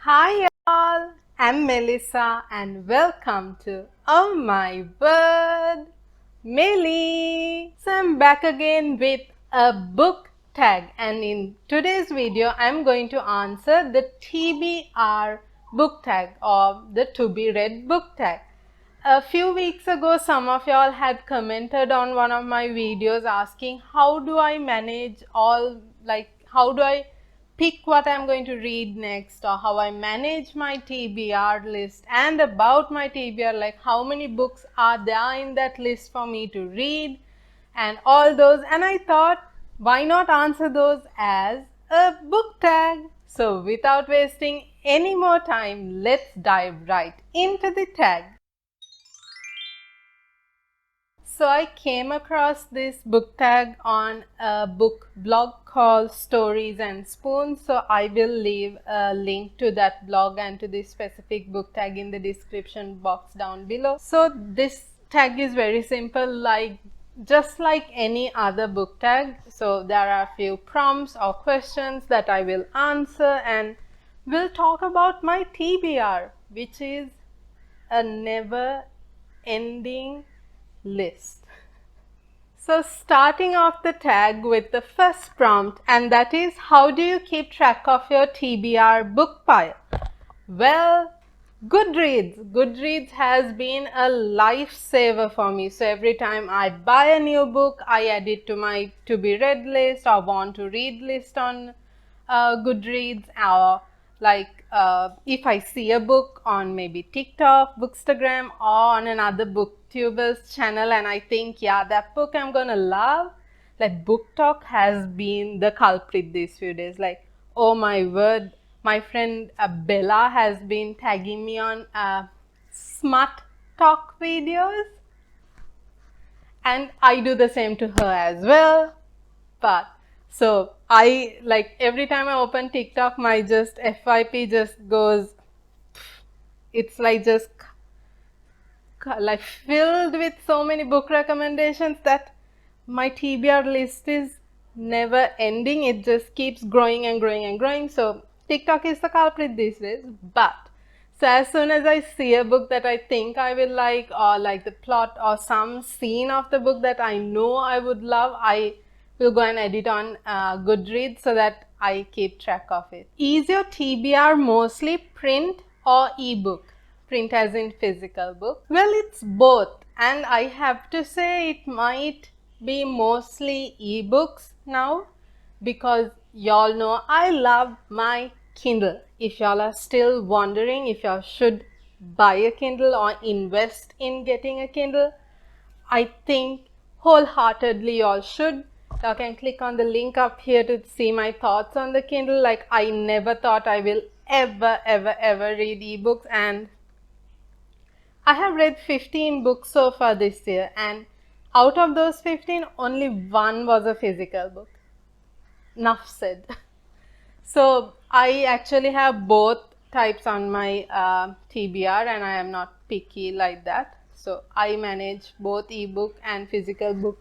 Hi all, I'm Melissa and welcome to Oh My Word Melly. So I'm back again with a book tag, and in today's video I'm going to answer the TBR book tag or the to be read book tag. A few weeks ago some of y'all had commented on one of my videos asking how do I manage how do I pick what I'm going to read next, or how I manage my TBR list, and about my TBR, like how many books are there in that list for me to read and all those. And I thought, why not answer those as a book tag? So without wasting any more time, let's dive right into the tag. So I came across this book tag on a book blog called Stories and Spoons. So I will leave a link to that blog and to this specific book tag in the description box down below. So this tag is very simple, just like any other book tag. So there are a few prompts or questions that I will answer, and we'll talk about my TBR, which is a never ending list. So starting off the tag with the first prompt, and that is, how do you keep track of your TBR book pile? Well, Goodreads has been a lifesaver for me. So every time I buy a new book, I add it to my to be read list or want to read list on Goodreads, or if I see a book on maybe TikTok, Bookstagram, or on another booktuber's channel and I think, yeah, that book I'm gonna love, like Book Talk has been the culprit these few days. Like, oh my word, my friend Bella has been tagging me on smart talk videos, and I do the same to her as well. But so I, like, every time I open TikTok, my just FYP just goes, it's like just like filled with so many book recommendations that my TBR list is never ending. It just keeps growing and growing and growing. So TikTok is the culprit these days. But so as soon as I see a book that I think I will like, or like the plot or some scene of the book that I know I would love, I will go and edit on Goodreads so that I keep track of it. Is your TBR mostly print or ebook? Print as in physical book? Well, it's both, and I have to say it might be mostly ebooks now, because y'all know I love my Kindle. If y'all are still wondering if y'all should buy a Kindle or invest in getting a Kindle, I think wholeheartedly y'all should. Y'all can click on the link up here to see my thoughts on the Kindle. Like, I never thought I will ever read ebooks, and I have read 15 books so far this year, and out of those 15, only one was a physical book. Enough said. So I actually have both types on my TBR, and I am not picky like that. So I manage both ebook and physical book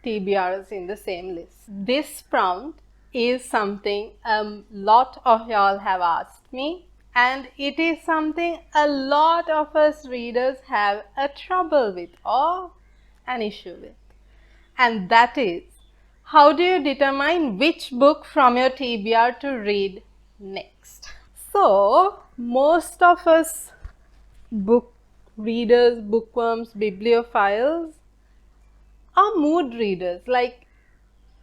TBRs in the same list. This prompt is something a lot of y'all have asked me, and it is something a lot of us readers have a trouble with or an issue with, and that is, how do you determine which book from your TBR to read next? So, most of us book readers, bookworms, bibliophiles are mood readers. Like,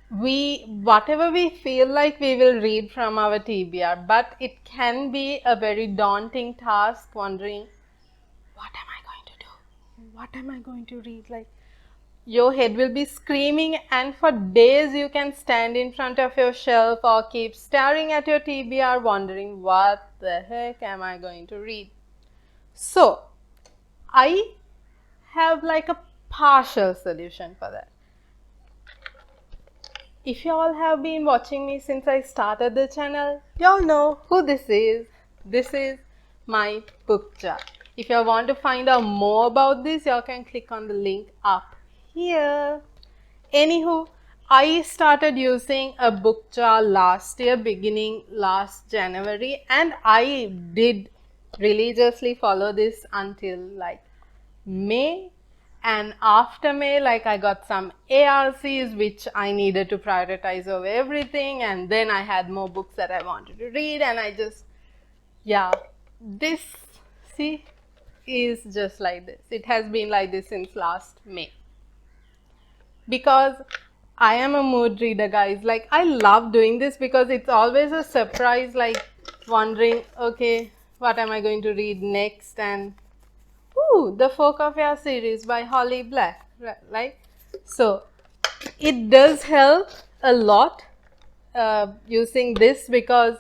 whatever we feel like we will read from our TBR, but it can be a very daunting task, wondering, what am I going to do? What am I going to read? Like, your head will be screaming, and for days you can stand in front of your shelf or keep staring at your TBR wondering, what the heck am I going to read? So I have like a partial solution for that. If you all have been watching me since I started the channel, y'all know who this is. This is my book jar. If you want to find out more about this, y'all can click on the link up here. Anywho, I started using a book jar last year, beginning last January, and I did religiously follow this until like May. And after May, like I got some ARCs which I needed to prioritize over everything, and then I had more books that I wanted to read, and I just, yeah, this, see, is just like this. It has been like this since last May. Because I am a mood reader, guys. Like, I love doing this because it's always a surprise, like wondering, okay, what am I going to read next? And ooh, the Folk of Air series by Holly Black, right? So it does help a lot using this, because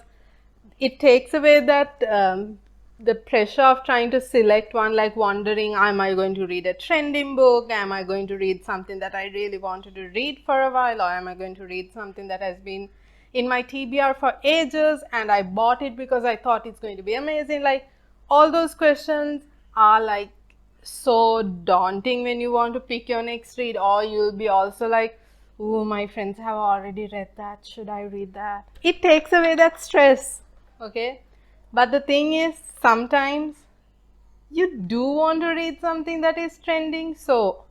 it takes away that the pressure of trying to select one, like wondering, am I going to read a trending book? Am I going to read something that I really wanted to read for a while? Or am I going to read something that has been in my TBR for ages and I bought it because I thought it's going to be amazing? Like, all those questions are like so daunting when you want to pick your next read, or you'll be also like, oh, my friends have already read that, should I read that? It takes away that stress, okay? But the thing is, sometimes you do want to read something that is trending, so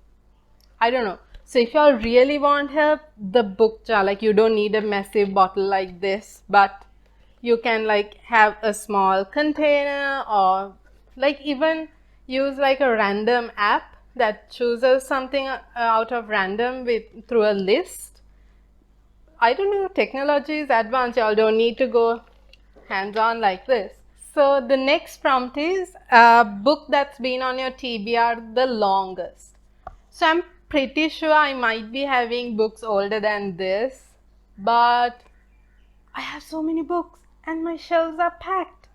I don't know. So if you really want help, the book jar, like you don't need a massive bottle like this, but you can like have a small container, or like even use like a random app that chooses something out of random with through a list. I don't know, technology is advanced, y'all don't need to go hands-on like this. So the next prompt is a book that's been on your TBR the longest. So I'm pretty sure I might be having books older than this, but I have so many books and my shelves are packed,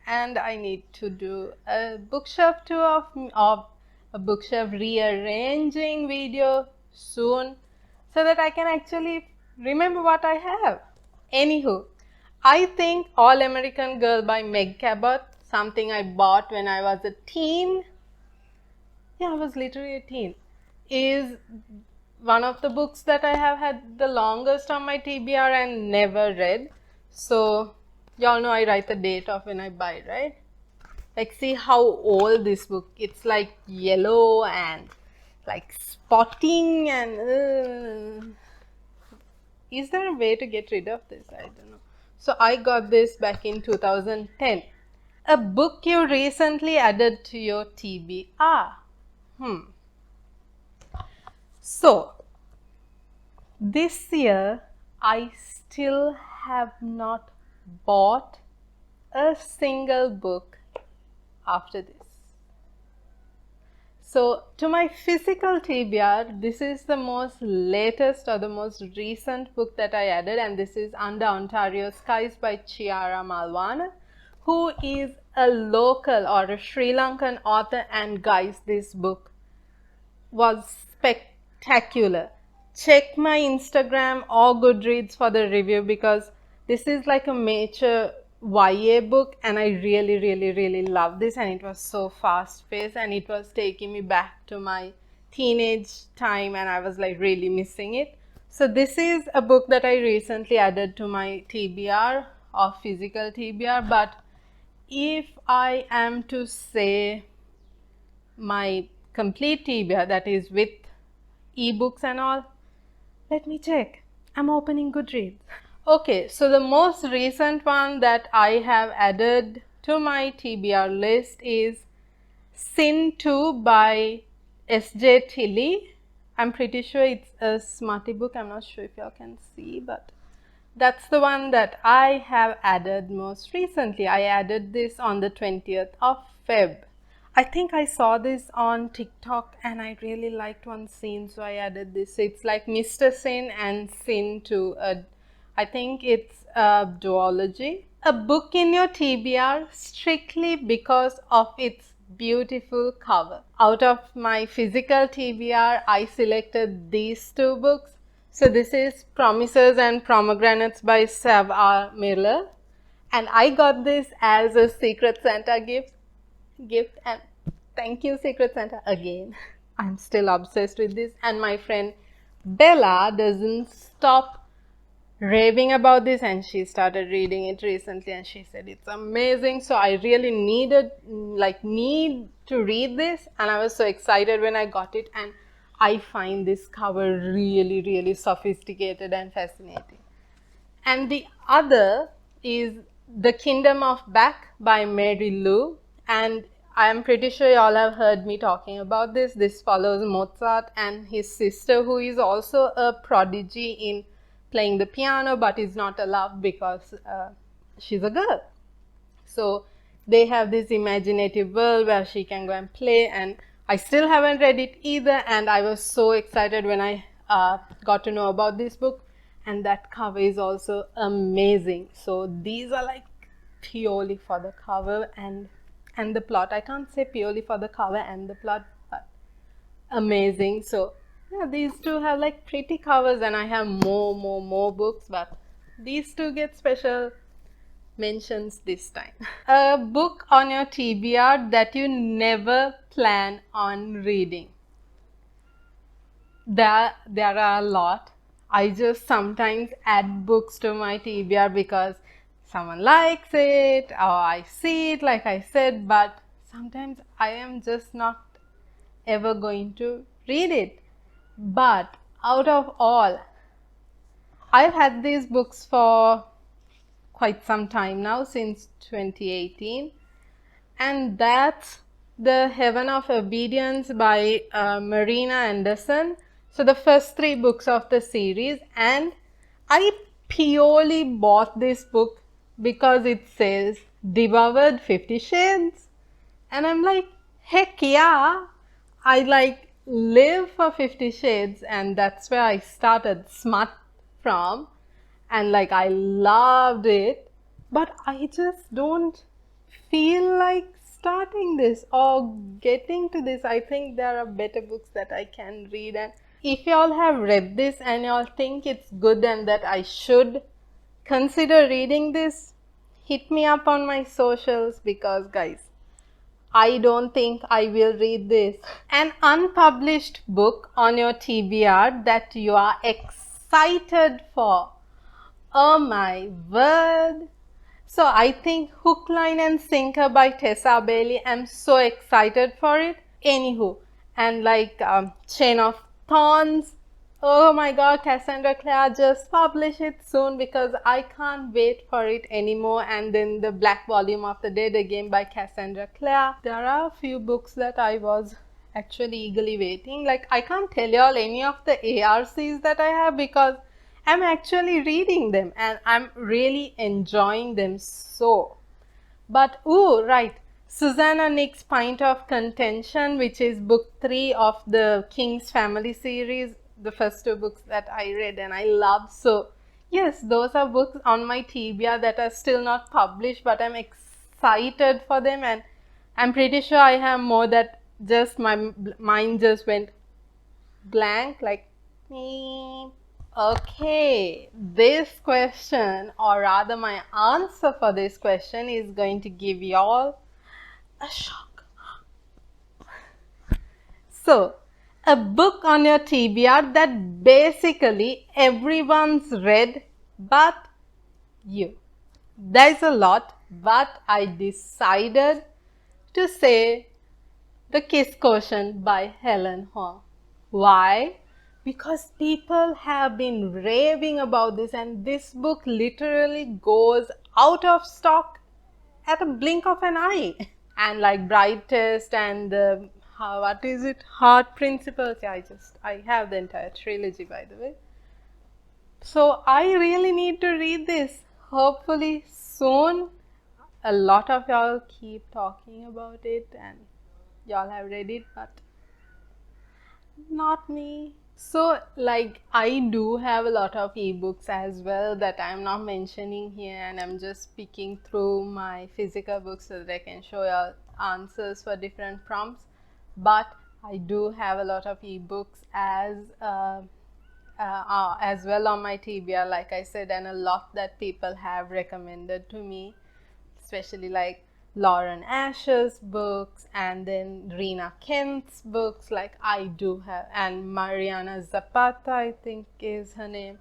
and I need to do a bookshelf tour of a bookshelf rearranging video soon, so that I can actually remember what I have. Anywho, I think All American Girl by Meg Cabot, something I bought when I was a teen. Yeah, I was literally a teen. Is one of the books that I have had the longest on my TBR and never read. So, y'all know I write the date of when I buy it, right? Like, see how old this book, it's like yellow and like spotting and is there a way to get rid of this? I don't know. So I got this back in 2010. A book you recently added to your TBR. So this year I still have not bought a single book after this. So to my physical TBR, this is the most latest or the most recent book that I added, and this is Under Ontario Skies by Chiara Malwana, who is a local or a Sri Lankan author, and guys, this book was spectacular. Check my Instagram or Goodreads for the review, because this is like a major YA book and I really love this, and it was so fast paced and it was taking me back to my teenage time and I was like really missing it. So this is a book that I recently added to my TBR or physical TBR, but if I am to say my complete TBR, that is with ebooks and all, let me check. I'm opening Goodreads. Okay, so the most recent one that I have added to my TBR list is Sin 2 by S.J. Tilley. I'm pretty sure it's a smarty book. I'm not sure if y'all can see, but that's the one that I have added most recently. I added this on the 20th of Feb. I think I saw this on TikTok and I really liked one scene, so I added this. It's like Mr. Sin and Sin 2. I think it's a duology. A book in your TBR strictly because of its beautiful cover. Out of my physical TBR, I selected these two books. So this is Promises and Pomegranates by Sav R. Miller, and I got this as a Secret Santa gift, and thank you Secret Santa again. I'm still obsessed with this, and my friend Bella doesn't stop raving about this, and she started reading it recently and she said it's amazing. So I really need to read this, and I was so excited when I got it, and I find this cover really sophisticated and fascinating. And the other is The Kingdom of Back by Mary Lou. And I'm pretty sure you all have heard me talking about this. This follows Mozart and his sister, who is also a prodigy in playing the piano, but is not allowed because she's a girl. So they have this imaginative world where she can go and play, and I still haven't read it either, and I was so excited when I got to know about this book, and that cover is also amazing. So these are like purely for the cover and the plot. I can't say purely for the cover and the plot, but amazing. So yeah, these two have like pretty covers, and I have more books, but these two get special mentions this time. A book on your TBR that you never plan on reading. There are a lot. I just sometimes add books to my TBR because someone likes it or I see it, like I said, but sometimes I am just not ever going to read it. But out of all, I've had these books for quite some time now, since 2018, and that's The Heaven of Obedience by Marina Anderson. So the first 3 books of the series, and I purely bought this book because it says devoured 50 Shades, and I'm like, heck yeah, I like live for 50 Shades, and that's where I started smut from, and like I loved it, but I just don't feel like starting this or getting to this. I think there are better books that I can read, and if y'all have read this and y'all think it's good and that I should consider reading this, hit me up on my socials, because guys, I don't think I will read this. An unpublished book on your TBR that you are excited for. Oh my word. So I think Hook, Line and Sinker by Tessa Bailey. I'm so excited for it. Anywho, and like Chain of Thorns. Oh my god, Cassandra Clare, just publish it soon because I can't wait for it anymore. And then the Black Volume of the Dead again by Cassandra Clare. There are a few books that I was actually eagerly waiting. Like I can't tell y'all any of the ARCs that I have because I'm actually reading them and I'm really enjoying them so. But ooh, right, Susanna Nick's Pint of Contention, which is book 3 of the King's Family series, the first 2 books that I read and I love. So yes, those are books on my TBR that are still not published, but I'm excited for them, and I'm pretty sure I have more that just my mind just went blank, like me. Okay, this question, or rather my answer for this question, is going to give y'all a shock. So, a book on your TBR that basically everyone's read but you. There's a lot, but I decided to say The Kiss Quotient by Helen Huang. Why? Because people have been raving about this, and this book literally goes out of stock at a blink of an eye. And like Bride Test and what is it? Heart Principles. Yeah, I have the entire trilogy, by the way. So I really need to read this. Hopefully soon. A lot of y'all keep talking about it and y'all have read it, but not me. So like I do have a lot of ebooks as well that I'm not mentioning here, and I'm just picking through my physical books so that I can show you answers for different prompts. But I do have a lot of ebooks as well on my TBR, like I said, and a lot that people have recommended to me, especially like Lauren Asher's books, and then Rena Kent's books, like I do have, and Mariana Zapata, I think is her name.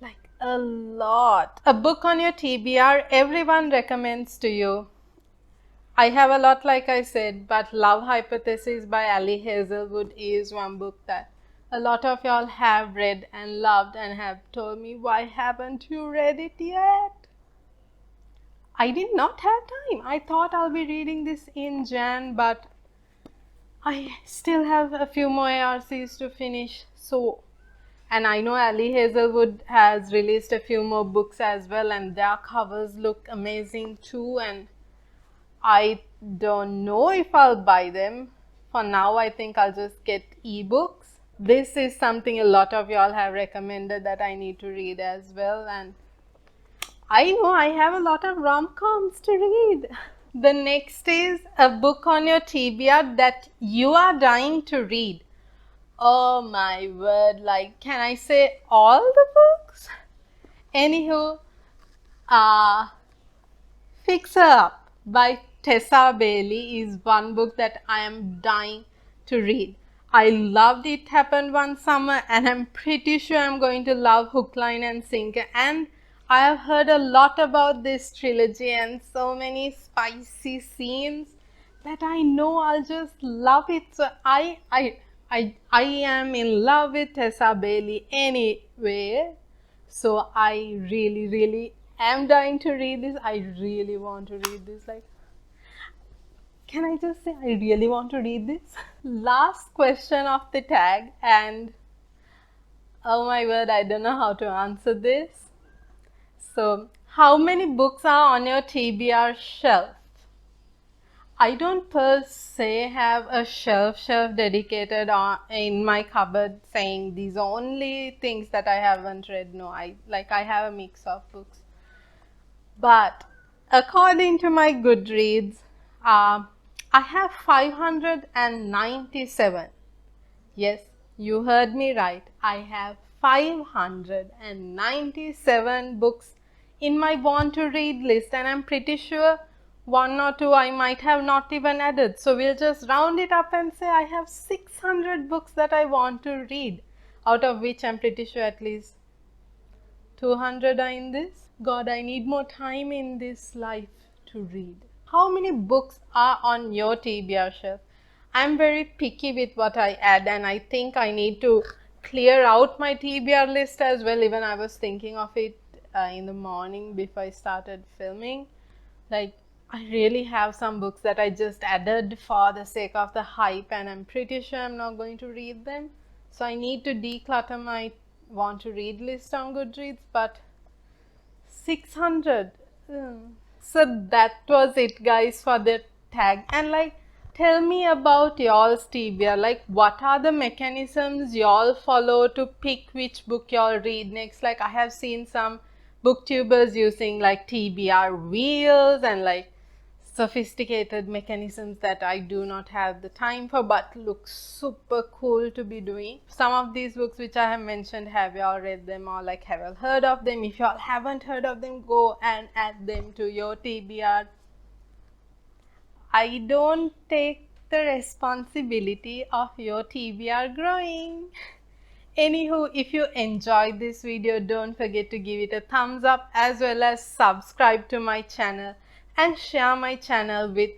Like a lot. A book on your TBR everyone recommends to you. I have a lot, like I said, but Love Hypothesis by Ali Hazelwood is one book that a lot of y'all have read and loved and have told me, why haven't you read it yet? I did not have time. I thought I'll be reading this in Jan, but I still have a few more ARCs to finish. So, and I know Ali Hazelwood has released a few more books as well, and their covers look amazing too. And I don't know if I'll buy them. For now, I think I'll just get ebooks. This is something a lot of y'all have recommended that I need to read as well, and I know I have a lot of rom-coms to read. The next is a book on your TBR that you are dying to read. Oh my word, like, can I say all the books? Anywho, Fix Her Up by Tessa Bailey is one book that I am dying to read. I loved It Happened One Summer, and I'm pretty sure I'm going to love Hook, Line and Sinker. And I have heard a lot about this trilogy and so many spicy scenes that I know I'll just love it. So I am in love with Tessa Bailey anyway. So I really am dying to read this. I really want to read this. Like, can I just say I really want to read this? Last question of the tag, and oh my word, I don't know how to answer this. So, how many books are on your TBR shelf? I don't per se have a shelf dedicated in my cupboard saying these are only things that I haven't read. No, I have a mix of books. But according to my Goodreads, I have 597. Yes, you heard me right. I have 597 books in my want to read list, and I'm pretty sure one or two I might have not even added. So we'll just round it up and say I have 600 books that I want to read, out of which I'm pretty sure at least 200 are in this. God, I need more time in this life to read. How many books are on your TBR shelf? I'm very picky with what I add, and I think I need to clear out my TBR list as well. Even I was thinking of it in the morning before I started filming. Like, I really have some books that I just added for the sake of the hype, and I'm pretty sure I'm not going to read them. So I need to declutter my want to read list on Goodreads, but 600. So that was it, guys, for the tag. And like, tell me about y'all's TBR. Like, what are the mechanisms y'all follow to pick which book y'all read next? Like, I have seen some booktubers using like TBR wheels and like sophisticated mechanisms that I do not have the time for, but looks super cool to be doing. Some of these books which I have mentioned, have you all read them, or like have you all heard of them? If you all haven't heard of them, go and add them to your TBR. I don't take the responsibility of your TBR growing. Anywho, if you enjoyed this video, don't forget to give it a thumbs up, as well as subscribe to my channel and share my channel with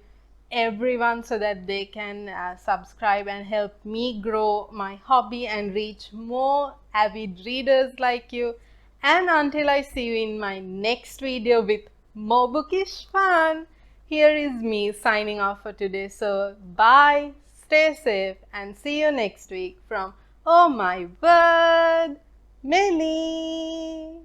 everyone so that they can subscribe and help me grow my hobby and reach more avid readers like you. And until I see you in my next video with more bookish fun, here is me signing off for today. So bye, stay safe, and see you next week from Oh My Word Melly.